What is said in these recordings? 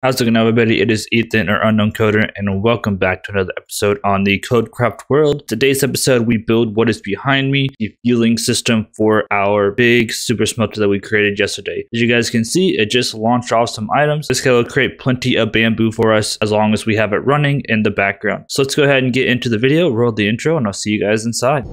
How's it going, everybody? It is Ethan, or Unknown Coder, and welcome back to another episode on the KodeKraft world. Today's episode, we build what is behind me, the fueling system for our big super smelter that we created yesterday. As you guys can see, it just launched off some items. This guy will create plenty of bamboo for us as long as we have it running in the background. So let's go ahead and get into the video, roll the intro, and I'll see you guys inside.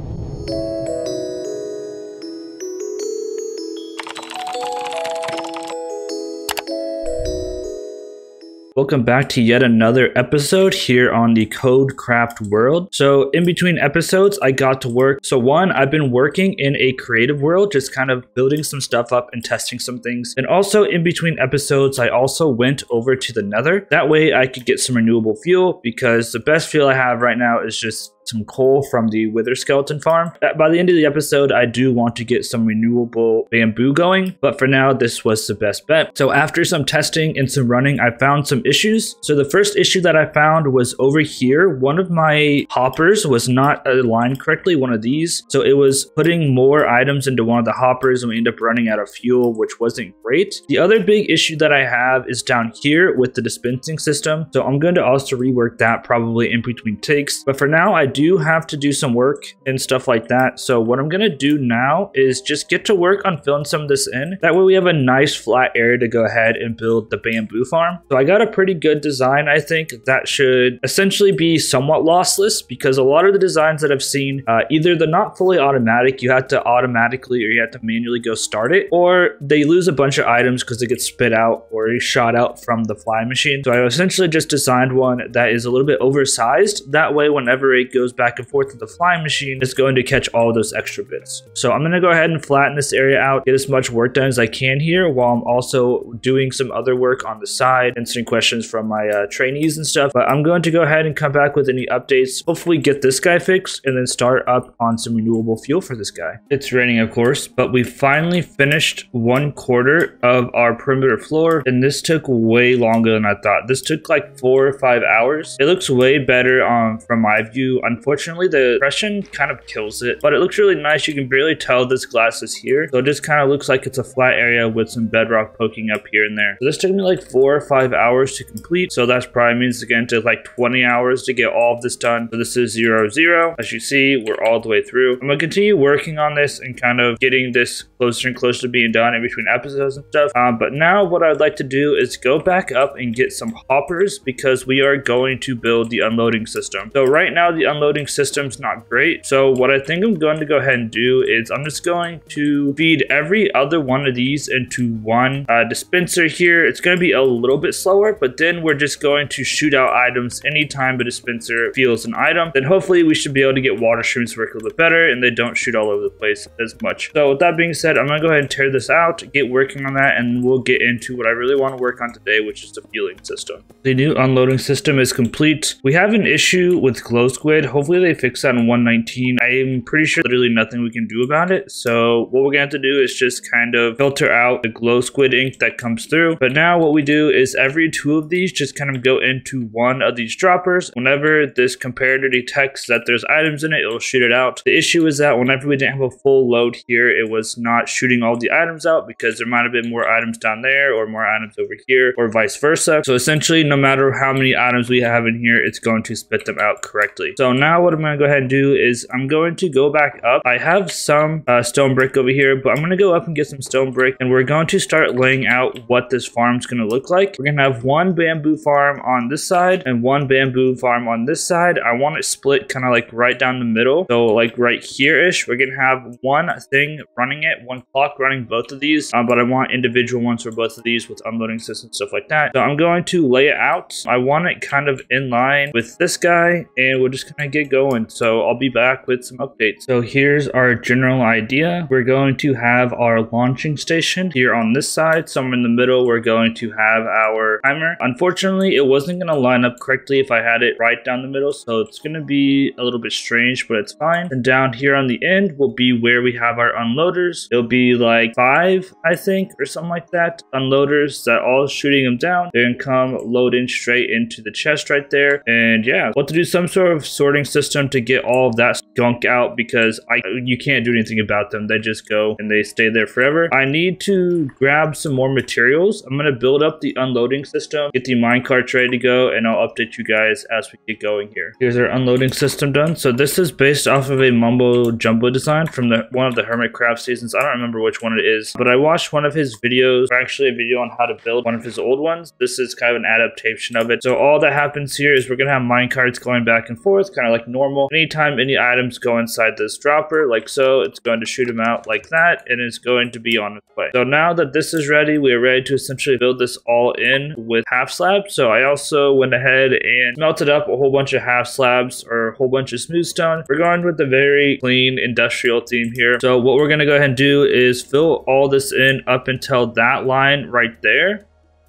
Welcome back to yet another episode here on the KodeKraft world. So in between episodes, I got to work. So one, I've been working in a creative world, just kind of building some stuff up and testing some things. And also in between episodes, I also went over to the Nether. That way I could get some renewable fuel, because the best fuel I have right now is just some coal from the wither skeleton farm. By the end of the episode, I do want to get some renewable bamboo going, but for now, this was the best bet. So after some testing and some running, I found some issues. So the first issue that I found was over here. One of my hoppers was not aligned correctly, one of these. So it was putting more items into one of the hoppers, and we ended up running out of fuel, which wasn't great. The other big issue that I have is down here with the dispensing system. So I'm going to also rework that probably in between takes. But for now, I do have to do some work and stuff like that. So what I'm going to do now is just get to work on filling some of this in. That way we have a nice flat area to go ahead and build the bamboo farm. So I got a pretty good design, I think, that should essentially be somewhat lossless, because a lot of the designs that I've seen, either they're not fully automatic, you have to automatically or you have to manually go start it, or they lose a bunch of items because they get spit out or shot out from the fly machine. So I essentially just designed one that is a little bit oversized. That way, whenever it goes back and forth to the fly machine, it's going to catch all those extra bits. So I'm going to go ahead and flatten this area out, get as much work done as I can here, while I'm also doing some other work on the side, answering questions from my trainees and stuff. But I'm going to go ahead and come back with any updates, hopefully get this guy fixed, and then start up on some renewable fuel for this guy. It's raining, of course, but we finally finished 1/4 of our perimeter floor, and this took way longer than I thought. This took like 4 or 5 hours. It looks way better from my view. Unfortunately, the impression kind of kills it, but it looks really nice. You can barely tell this glass is here, so it just kind of looks like it's a flat area with some bedrock poking up here and there. So this took me like 4 or 5 hours to complete, so that's probably means again to like 20 hours to get all of this done. So this is 0, 0. As you see, we're all the way through. I'm gonna continue working on this and kind of getting this closer and closer to being done in between episodes and stuff. But now what I'd like to do is go back up and get some hoppers, because we are going to build the unloading system. So right now the unloading system's not great. So what I think I'm going to go ahead and do is I'm just going to feed every other one of these into one dispenser here. It's going to be a little bit slower, but then we're just going to shoot out items anytime the dispenser feels an item. Then hopefully we should be able to get water streams work a little bit better, and they don't shoot all over the place as much. So with that being said, I'm going to go ahead and tear this out, get working on that, and we'll get into what I really want to work on today, which is the fueling system. The new unloading system is complete. We have an issue with glow squid. Hopefully they fix that in 1.19. I'm pretty sure literally nothing we can do about it. So what we're going to have to do is just kind of filter out the glow squid ink that comes through. But now what we do is every 2 of these just kind of go into one of these droppers. Whenever this comparator detects that there's items in it, it'll shoot it out. The issue is that whenever we didn't have a full load here, it was not shooting all the items out, because there might have been more items down there or more items over here, or vice versa. So essentially, no matter how many items we have in here, it's going to spit them out correctly. So now what I'm going to go ahead and do is I'm going to go back up. I have some stone brick over here, but I'm going to go up and get some stone brick, and we're going to start laying out what this farm's going to look like. We're going to have one bamboo farm on this side and one bamboo farm on this side. I want it split kind of like right down the middle. So like right here-ish, we're going to have one thing running it, one clock running both of these, but I want individual ones for both of these with unloading systems, stuff like that. So I'm going to lay it out. I want it kind of in line with this guy, and we'll just kind of get going. So I'll be back with some updates. So here's our general idea. We're going to have our launching station here on this side. Somewhere in the middle, we're going to have our timer. Unfortunately, it wasn't going to line up correctly if I had it right down the middle, so it's going to be a little bit strange, but it's fine. And down here on the end will be where we have our unloaders. It'll be like 5, I think, or something like that. Unloaders that all shooting them down, they're going to come load in straight into the chest right there. And yeah, we'll have to do some sort of sorting sorting system to get all of that skunk out, because you can't do anything about them. They just go and they stay there forever. I need to grab some more materials. I'm going to build up the unloading system, get the minecarts ready to go, and I'll update you guys as we get going here. Here's our unloading system done. So this is based off of a mumbo jumbo design from one of the Hermitcraft seasons. I don't remember which one it is, but I watched one of his videos, or actually a video on how to build one of his old ones. This is kind of an adaptation of it. So all that happens here is we're going to have minecarts going back and forth, kind of like normal. Anytime any items go inside this dropper, like so, it's going to shoot them out like that, and it's going to be on its way. So now that this is ready, we are ready to essentially build this all in with half slabs. So I also went ahead and melted up a whole bunch of half slabs, or a whole bunch of smooth stone. We're going with a very clean industrial theme here. So what we're going to go ahead and do is fill all this in up until that line right there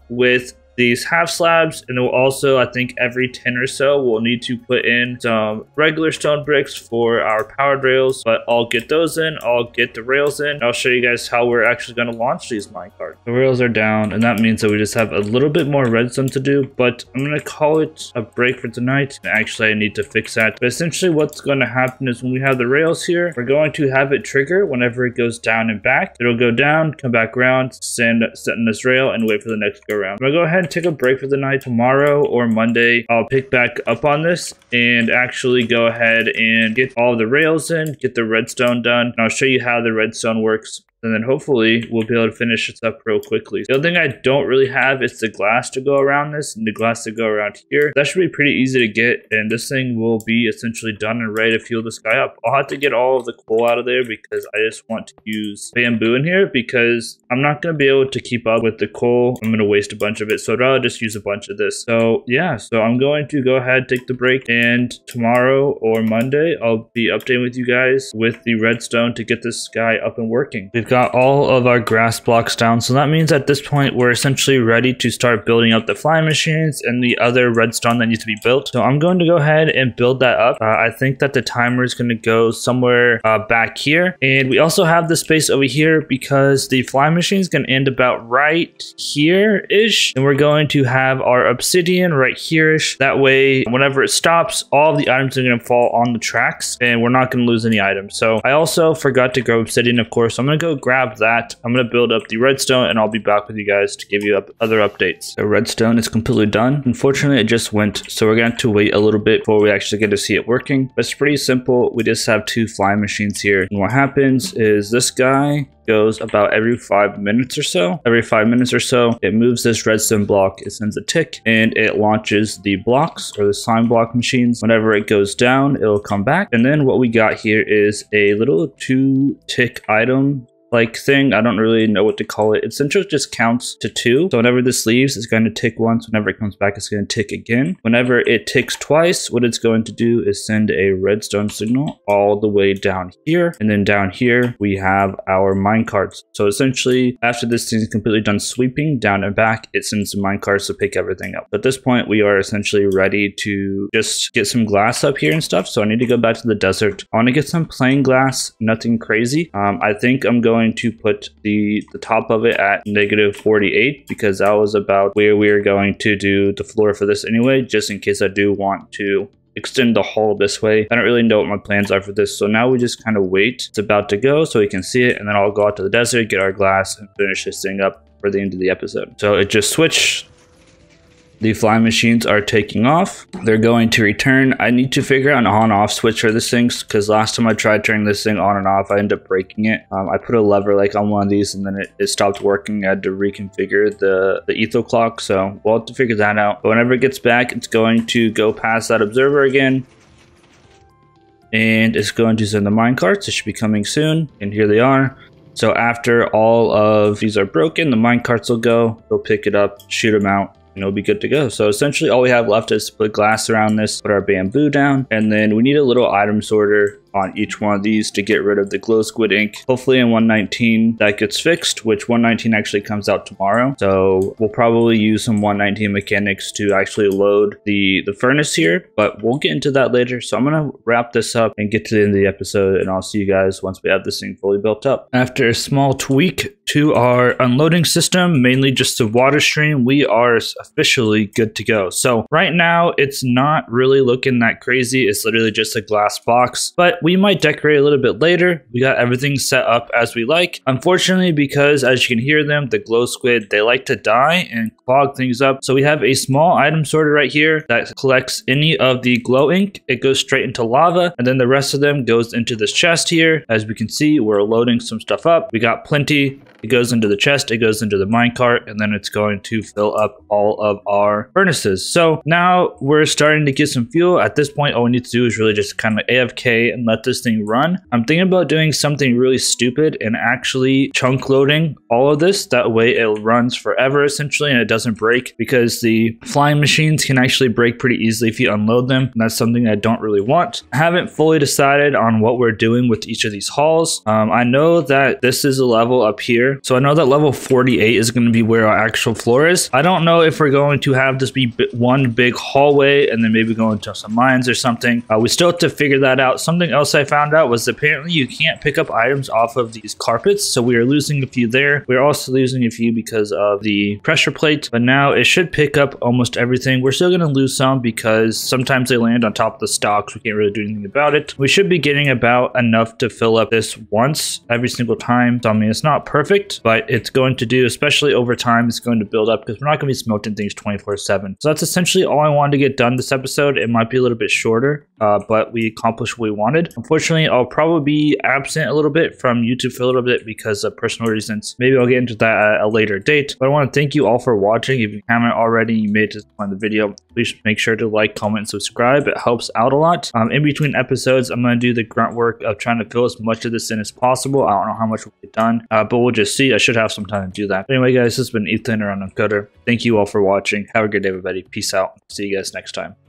with these half slabs, and then we'll also, I think every 10 or so, we'll need to put in some regular stone bricks for our powered rails, but I'll get those in, I'll get the rails in. I'll show you guys how we're actually going to launch these minecarts. The rails are down, and that means that we just have a little bit more redstone to do, but I'm going to call it a break for tonight. Actually, I need to fix that. But essentially what's going to happen is when we have the rails here, we're going to have it trigger whenever it goes down and back. It'll go down, come back around, set in this rail, and wait for the next go around. I'm going to go ahead and take a break for the night. Tomorrow or Monday, I'll pick back up on this and actually go ahead and get all the rails in, get the redstone done, and I'll show you how the redstone works. And then hopefully we'll be able to finish this up real quickly. The other thing I don't really have is the glass to go around this and the glass to go around here. That should be pretty easy to get, and this thing will be essentially done and ready to fuel this guy up. I'll have to get all of the coal out of there because I just want to use bamboo in here, because I'm not going to be able to keep up with the coal. I'm going to waste a bunch of it, so I'd rather just use a bunch of this. So yeah, so I'm going to go ahead, take the break, and tomorrow or Monday I'll be updating with you guys with the redstone to get this guy up and working. We've got all of our grass blocks down, so that means at this point we're essentially ready to start building up the flying machines and the other redstone that needs to be built. So I'm going to go ahead and build that up. I think that the timer is going to go somewhere back here, and we also have the space over here because the flying machine is going to end about right here ish, and we're going to have our obsidian right here ish. That way whenever it stops, all of the items are going to fall on the tracks and we're not going to lose any items. So I also forgot to grab obsidian, of course. I'm going to go grab that. I'm going to build up the redstone, and I'll be back with you guys to give you other updates. The redstone is completely done. Unfortunately, it just went, so we're going to have to wait a little bit before we actually get to see it working. But it's pretty simple. We just have two flying machines here, and what happens is this guy goes about every 5 minutes or so. Every 5 minutes or so, it moves this redstone block, it sends a tick, and it launches the blocks, or the slime block machines. Whenever it goes down, it'll come back. And then what we got here is a little 2-tick item like thing. I don't really know what to call it. It essentially just counts to 2. So whenever this leaves, it's going to tick once. Whenever it comes back, it's going to tick again. Whenever it ticks twice, what it's going to do is send a redstone signal all the way down here. And then down here, we have our minecarts. So essentially, after this thing is completely done sweeping down and back, it sends the minecarts to pick everything up. At this point, we are essentially ready to just get some glass up here and stuff. So I need to go back to the desert. I want to get some plain glass, nothing crazy. I think I'm going to put the top of it at -48 because that was about where we are going to do the floor for this anyway, just in case I do want to extend the hall this way. I don't really know what my plans are for this, so now we just kind of wait. It's about to go so we can see it, and then I'll go out to the desert, get our glass, and finish this thing up for the end of the episode. So it just switched. The flying machines are taking off. They're going to return. I need to figure out an on-off switch for this thing, because last time I tried turning this thing on and off, I ended up breaking it. I put a lever like on one of these, and then it stopped working. I had to reconfigure the etho clock, so we'll have to figure that out. But whenever it gets back, it's going to go past that observer again, and it's going to send the minecarts. It should be coming soon, and here they are. So after all of these are broken, the minecarts will go. They'll pick it up, shoot them out, and it'll be good to go. So essentially all we have left is to put glass around this, put our bamboo down, and then we need a little item sorter on each one of these to get rid of the glow squid ink. Hopefully in 119 that gets fixed, which 119 actually comes out tomorrow. So we'll probably use some 119 mechanics to actually load the furnace here, but we'll get into that later. So I'm going to wrap this up and get to the end of the episode, and I'll see you guys once we have this thing fully built up. After a small tweak to our unloading system, mainly just the water stream, we are officially good to go. So right now it's not really looking that crazy. It's literally just a glass box, but we might decorate a little bit later. We got everything set up as we like. Unfortunately, because as you can hear them, the glow squid, they like to die and clog things up. So we have a small item sorter right here that collects any of the glow ink. It goes straight into lava, and then the rest of them goes into this chest here. As we can see, we're loading some stuff up. We got plenty. It goes into the chest, it goes into the minecart, and then it's going to fill up all of our furnaces. So now we're starting to get some fuel. At this point, all we need to do is really just kind of AFK and let this thing run. I'm thinking about doing something really stupid and actually chunk loading all of this. That way it runs forever essentially and it doesn't break, because the flying machines can actually break pretty easily if you unload them. And that's something I don't really want. I haven't fully decided on what we're doing with each of these halls. I know that this is a level up here. So I know that level 48 is going to be where our actual floor is. I don't know if we're going to have this be one big hallway and then maybe go into some mines or something. We still have to figure that out. Something else I found out was apparently you can't pick up items off of these carpets. So we are losing a few there. We're also losing a few because of the pressure plate, but now it should pick up almost everything. We're still going to lose some because sometimes they land on top of the stocks. We can't really do anything about it. We should be getting about enough to fill up this once every single time. So I mean, it's not perfect, but it's going to do, especially over time, it's going to build up because we're not going to be smelting things 24/7. So that's essentially all I wanted to get done this episode. It might be a little bit shorter, but we accomplished what we wanted. Unfortunately, I'll probably be absent a little bit from YouTube for a little bit because of personal reasons. Maybe I'll get into that at a later date, but I want to thank you all for watching. If you haven't already, you made it to this point in the video, please make sure to like, comment, and subscribe. It helps out a lot. In between episodes, I'm going to do the grunt work of trying to fill as much of this in as possible. I don't know how much will get done, but we'll just see. I should have some time to do that. Anyway, guys, this has been Ethan around on Koder. Thank you all for watching. Have a good day, everybody. Peace out. See you guys next time.